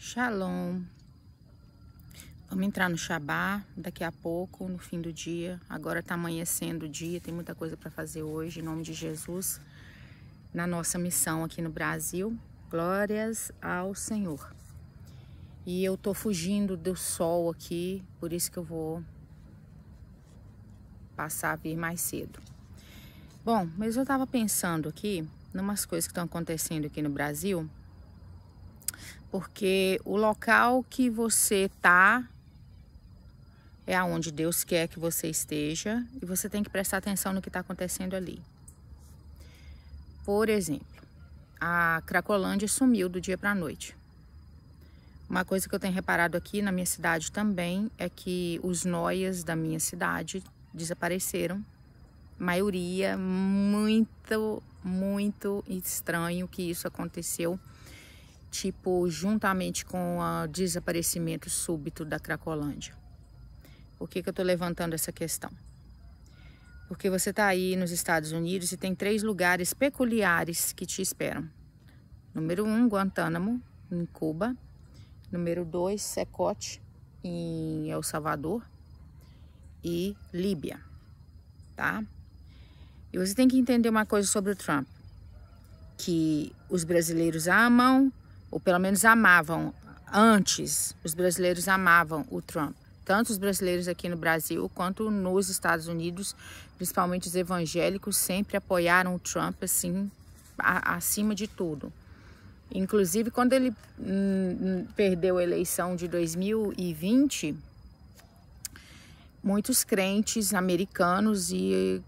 Shalom. Vamos entrar no Shabá daqui a pouco, no fim do dia. Agora tá amanhecendo o dia, tem muita coisa para fazer hoje, em nome de Jesus, na nossa missão aqui no Brasil. Glórias ao Senhor. E eu tô fugindo do sol aqui, por isso que eu vou passar a vir mais cedo. Bom, mas eu tava pensando aqui, numas coisas que estão acontecendo aqui no Brasil, porque o local que você tá é aonde Deus quer que você esteja e você tem que prestar atenção no que está acontecendo ali. Por exemplo, a Cracolândia sumiu do dia para a noite. Uma coisa que eu tenho reparado aqui na minha cidade também é que os noias da minha cidade desapareceram. Maioria, muito estranho que isso aconteceu. Tipo, juntamente com o desaparecimento súbito da Cracolândia. Por que eu tô levantando essa questão? Porque você tá aí nos Estados Unidos e tem 3 lugares peculiares que te esperam. Número 1, Guantánamo, em Cuba. Número 2, Secote, em El Salvador. E Líbia, tá? E você tem que entender uma coisa sobre o Trump. Que os brasileiros amam, ou pelo menos amavam antes, os brasileiros amavam o Trump. Tanto os brasileiros aqui no Brasil quanto nos Estados Unidos, principalmente os evangélicos, sempre apoiaram o Trump assim, acima de tudo. Inclusive, quando ele perdeu a eleição de 2020, muitos crentes americanos e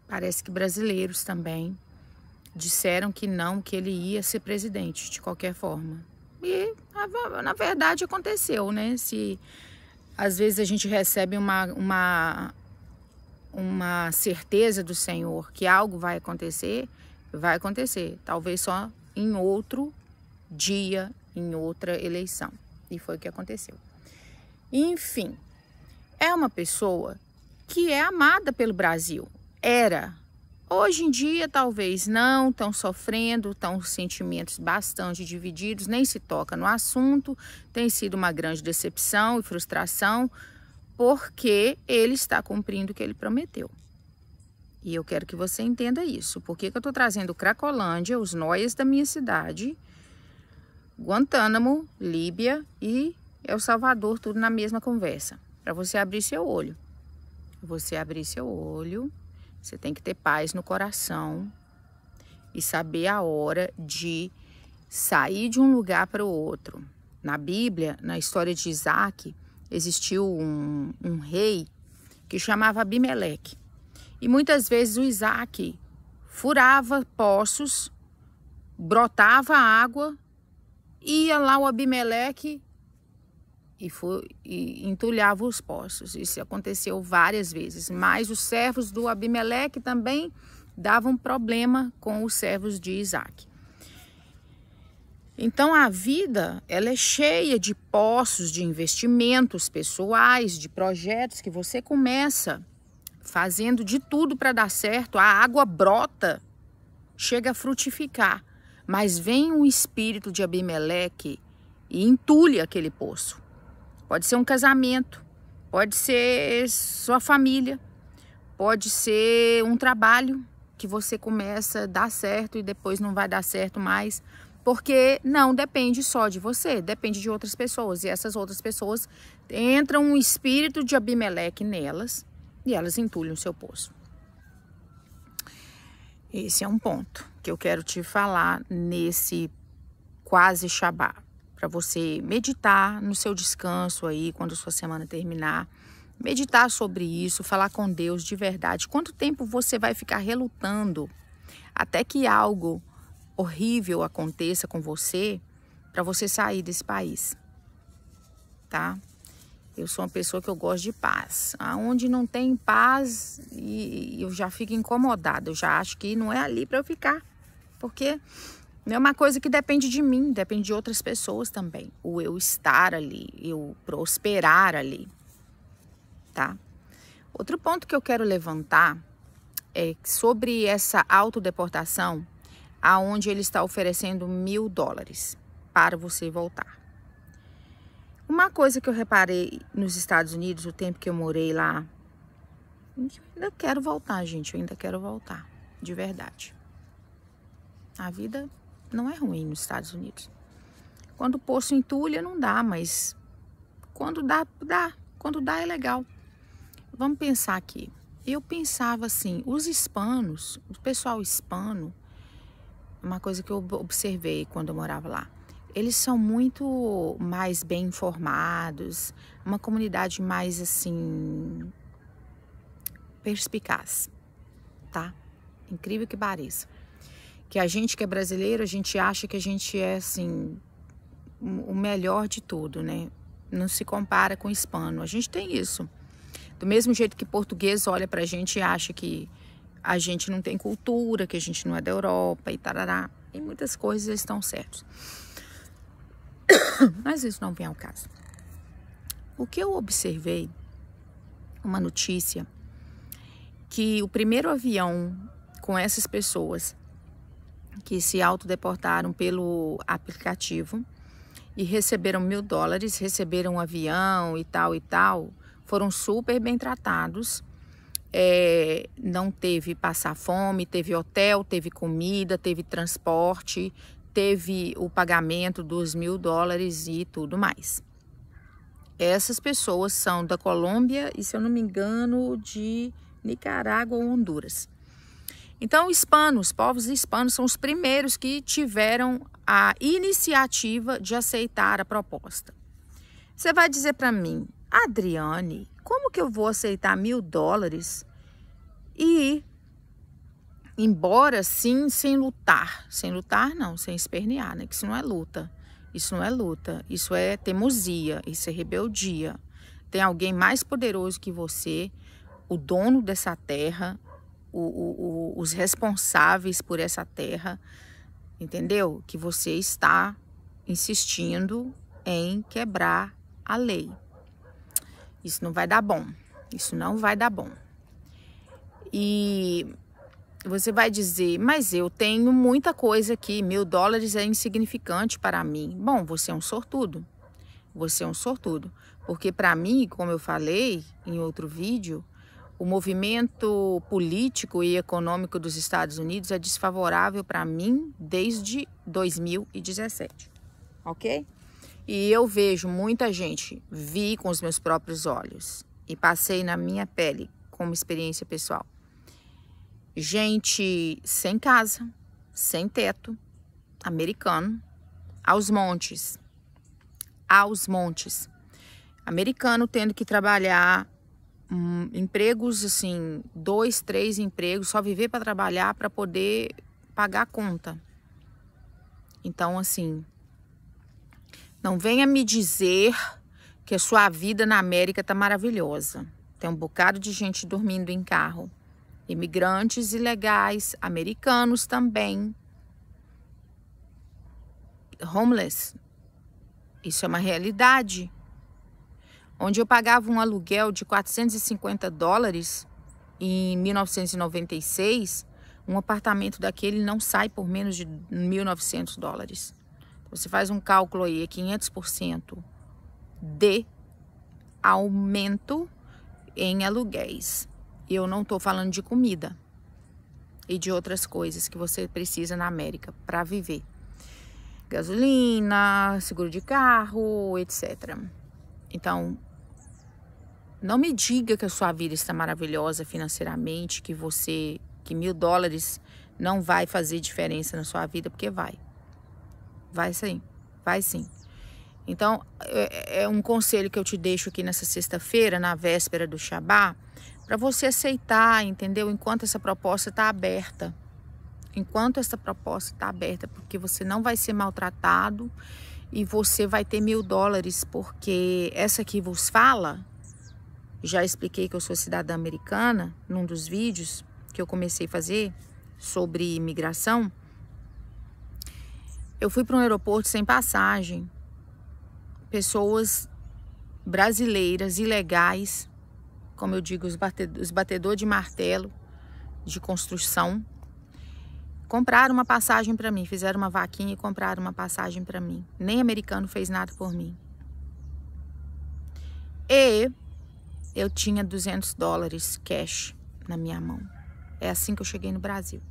parece que brasileiros também disseram que não, que ele ia ser presidente de qualquer forma. E, na verdade, aconteceu, né? Se às vezes a gente recebe uma certeza do Senhor que algo vai acontecer, vai acontecer. Talvez só em outro dia, em outra eleição. E foi o que aconteceu. Enfim, é uma pessoa que é amada pelo Brasil. Era. Hoje em dia, talvez não, estão sofrendo, estão sentimentos bastante divididos, nem se toca no assunto, tem sido uma grande decepção e frustração, porque ele está cumprindo o que ele prometeu. E eu quero que você entenda isso. Por que eu estou trazendo Cracolândia, os noias da minha cidade, Guantánamo, Líbia e El Salvador, tudo na mesma conversa, para você abrir seu olho. Você abrir seu olho. Você tem que ter paz no coração e saber a hora de sair de um lugar para o outro. Na Bíblia, na história de Isaac, existiu um rei que chamava Abimeleque. E muitas vezes o Isaac furava poços, brotava água, ia lá o Abimeleque e entulhava os poços. Isso aconteceu várias vezes. Mas os servos do Abimeleque também davam problema com os servos de Isaac. Então a vida, ela é cheia de poços, de investimentos pessoais, de projetos que você começa fazendo de tudo para dar certo. A água brota, chega a frutificar. Mas vem um espírito de Abimeleque e entulha aquele poço. Pode ser um casamento, pode ser sua família, pode ser um trabalho que você começa a dar certo e depois não vai dar certo mais, porque não depende só de você, depende de outras pessoas. E essas outras pessoas entram um espírito de Abimeleque nelas e elas entulham o seu poço. Esse é um ponto que eu quero te falar nesse quase Shabá. Para você meditar no seu descanso aí, quando sua semana terminar. Meditar sobre isso, falar com Deus de verdade. Quanto tempo você vai ficar relutando até que algo horrível aconteça com você para você sair desse país, tá? Eu sou uma pessoa que eu gosto de paz. Aonde não tem paz, eu já fico incomodada. Eu já acho que não é ali para eu ficar, porque não é uma coisa que depende de mim, depende de outras pessoas também. O eu estar ali, eu prosperar ali, tá? Outro ponto que eu quero levantar é sobre essa autodeportação, aonde ele está oferecendo $1.000 para você voltar. Uma coisa que eu reparei nos Estados Unidos, o tempo que eu morei lá, eu ainda quero voltar, gente, eu ainda quero voltar, de verdade. A vida não é ruim nos Estados Unidos. Quando o poço entulha, não dá, mas quando dá, dá. Quando dá, é legal. Vamos pensar aqui. Eu pensava assim, os hispanos, o pessoal hispano, uma coisa que eu observei quando eu morava lá, eles são muito mais bem informados, uma comunidade mais assim, perspicaz, tá? Incrível que pareça. Que a gente que é brasileiro, a gente acha que a gente é assim, o melhor de tudo, né? Não se compara com o hispano. A gente tem isso. Do mesmo jeito que português olha pra gente e acha que a gente não tem cultura, que a gente não é da Europa e tarará. E muitas coisas estão certas. Mas isso não vem ao caso. O que eu observei, uma notícia, que o primeiro avião com essas pessoas que se autodeportaram pelo aplicativo e receberam $1.000, receberam um avião e tal, foram super bem tratados. Não teve passar fome, teve hotel, teve comida, teve transporte, teve o pagamento dos $1.000 e tudo mais. Essas pessoas são da Colômbia e, se eu não me engano, de Nicarágua ou Honduras. Então, os povos hispanos são os primeiros que tiveram a iniciativa de aceitar a proposta. Você vai dizer para mim, Adriane, como que eu vou aceitar $1.000 e ir embora sim sem lutar? Sem lutar não, sem espernear, né? Que isso não é luta. Isso não é luta, isso é teimosia, isso é rebeldia. Tem alguém mais poderoso que você, o dono dessa terra, os responsáveis por essa terra, entendeu? Que você está insistindo em quebrar a lei. Isso não vai dar bom. Isso não vai dar bom. E você vai dizer, mas eu tenho muita coisa aqui, $1.000 é insignificante para mim. Bom, você é um sortudo. Você é um sortudo. Porque para mim, como eu falei em outro vídeo, o movimento político e econômico dos Estados Unidos é desfavorável para mim desde 2017, ok? E eu vejo muita gente, vi com os meus próprios olhos e passei na minha pele como experiência pessoal. Gente sem casa, sem teto, americano, aos montes. Americano tendo que trabalhar empregos assim, 2, 3 empregos, só viver para trabalhar para poder pagar a conta. Então, assim, não venha me dizer que a sua vida na América tá maravilhosa. Tem um bocado de gente dormindo em carro. Imigrantes ilegais, americanos também. Homeless. Isso é uma realidade. Onde eu pagava um aluguel de $450 em 1996, um apartamento daquele não sai por menos de $1.900. Você faz um cálculo aí, é 500% de aumento em aluguéis. E eu não estou falando de comida e de outras coisas que você precisa na América para viver. Gasolina, seguro de carro, etc. Então, não me diga que a sua vida está maravilhosa financeiramente, que $1.000 não vai fazer diferença na sua vida, porque vai. Vai sim, vai sim. Então, é um conselho que eu te deixo aqui nessa sexta-feira, na véspera do Shabá, para você aceitar, entendeu? Enquanto essa proposta está aberta. Enquanto essa proposta está aberta, porque você não vai ser maltratado e você vai ter $1.000, porque essa que vos fala, já expliquei que eu sou cidadã americana, num dos vídeos que eu comecei a fazer sobre imigração. Eu fui para um aeroporto sem passagem. Pessoas brasileiras, ilegais, como eu digo, os batedores de martelo de construção, compraram uma passagem para mim, fizeram uma vaquinha e compraram uma passagem para mim. Nem americano fez nada por mim. E eu tinha 200 dólares cash na minha mão. É assim que eu cheguei no Brasil.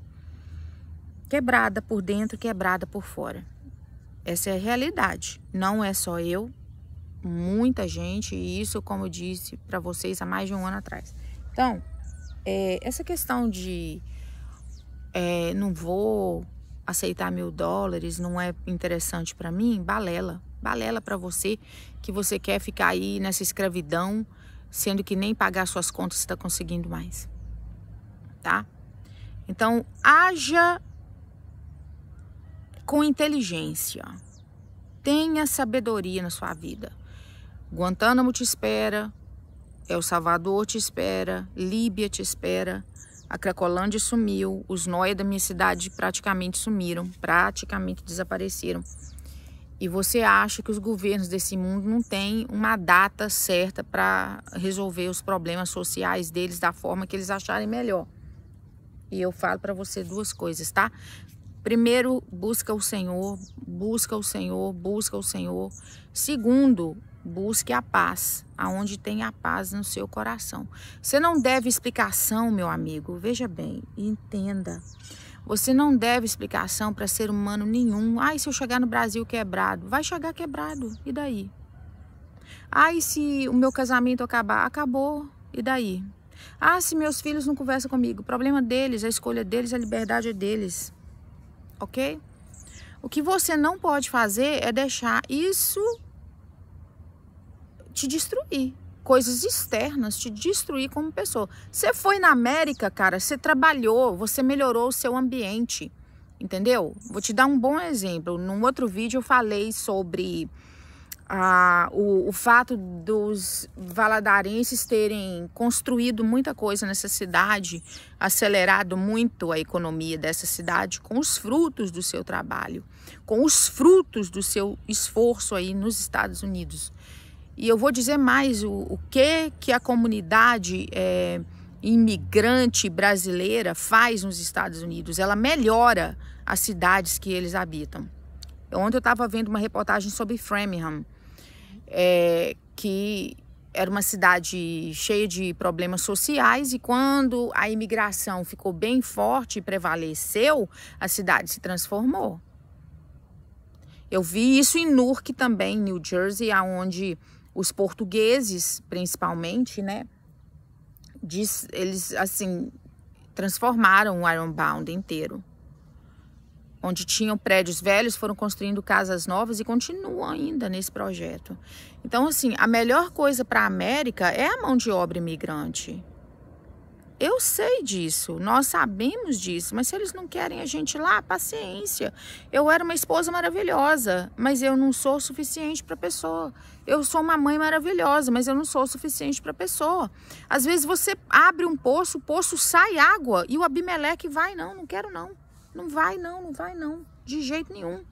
Quebrada por dentro, quebrada por fora. Essa é a realidade. Não é só eu, muita gente, e isso, como eu disse para vocês há mais de um ano atrás. Então, essa questão de não vou aceitar $1.000, não é interessante para mim, balela. Balela para você, que você quer ficar aí nessa escravidão, sendo que nem pagar suas contas está conseguindo mais. Tá? Então, haja com inteligência. Tenha sabedoria na sua vida. Guantánamo te espera, El Salvador te espera, Líbia te espera, a Cracolândia sumiu, os nóia da minha cidade praticamente sumiram, praticamente desapareceram. E você acha que os governos desse mundo não têm uma data certa para resolver os problemas sociais deles da forma que eles acharem melhor. E eu falo para você duas coisas, tá? Primeiro, busca o Senhor, busca o Senhor, busca o Senhor. Segundo, busque a paz, aonde tem a paz no seu coração. Você não deve explicação, meu amigo, veja bem, entenda. Você não deve explicação para ser humano nenhum. Ai, se eu chegar no Brasil quebrado, vai chegar quebrado, e daí? Ai, se o meu casamento acabar, acabou, e daí? Ah, se meus filhos não conversam comigo, o problema deles, a escolha deles, a liberdade é deles. Ok? O que você não pode fazer é deixar isso te destruir. Coisas externas te destruir como pessoa. Você foi na América, cara, você trabalhou, você melhorou o seu ambiente. Entendeu? Vou te dar um bom exemplo. Num outro vídeo eu falei sobre o fato dos valadarenses terem construído muita coisa nessa cidade, acelerado muito a economia dessa cidade com os frutos do seu trabalho, com os frutos do seu esforço aí nos Estados Unidos. E eu vou dizer mais, o que a comunidade imigrante brasileira faz nos Estados Unidos. Ela melhora as cidades que eles habitam. Ontem eu estava vendo uma reportagem sobre Framingham, que era uma cidade cheia de problemas sociais, e quando a imigração ficou bem forte e prevaleceu, a cidade se transformou. Eu vi isso em Newark também, New Jersey, onde os portugueses, principalmente, né, eles, assim, transformaram o Ironbound inteiro. Onde tinham prédios velhos, foram construindo casas novas e continuam ainda nesse projeto. Então, assim, a melhor coisa para a América é a mão de obra imigrante. Eu sei disso, nós sabemos disso, mas se eles não querem a gente lá, paciência. Eu era uma esposa maravilhosa, mas eu não sou o suficiente para a pessoa. Eu sou uma mãe maravilhosa, mas eu não sou o suficiente para a pessoa. Às vezes você abre um poço, o poço sai água e o Abimeleque vai, não quero não. Não vai não, de jeito nenhum.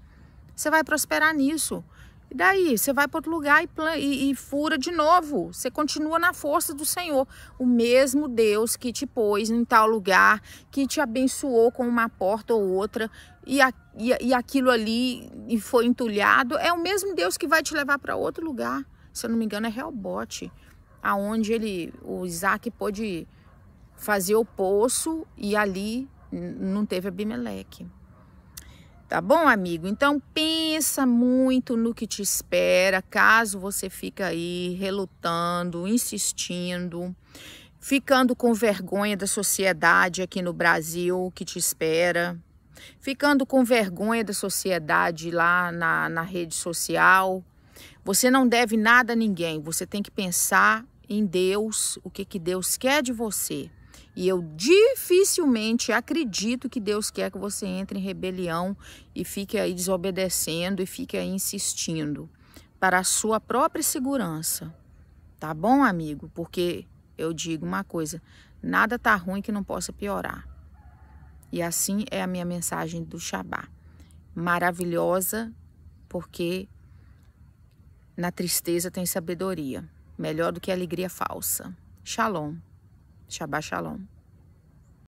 Você vai prosperar nisso. E daí, você vai para outro lugar e fura de novo. Você continua na força do Senhor. O mesmo Deus que te pôs em tal lugar, que te abençoou com uma porta ou outra, e aquilo ali e foi entulhado, é o mesmo Deus que vai te levar para outro lugar. Se eu não me engano, é Rehobote, aonde o Isaac pôde fazer o poço e ali não teve Abimeleque. Tá bom, amigo? Então pensa muito no que te espera, caso você fique aí relutando, insistindo, ficando com vergonha da sociedade aqui no Brasil que te espera, ficando com vergonha da sociedade lá na rede social. Você não deve nada a ninguém, você tem que pensar em Deus, o que Deus quer de você. E eu dificilmente acredito que Deus quer que você entre em rebelião e fique aí desobedecendo e fique aí insistindo para a sua própria segurança. Tá bom, amigo? Porque eu digo uma coisa, nada tá ruim que não possa piorar. E assim é a minha mensagem do Shabá. Maravilhosa, porque na tristeza tem sabedoria. Melhor do que a alegria falsa. Shalom. Shabá Shalom.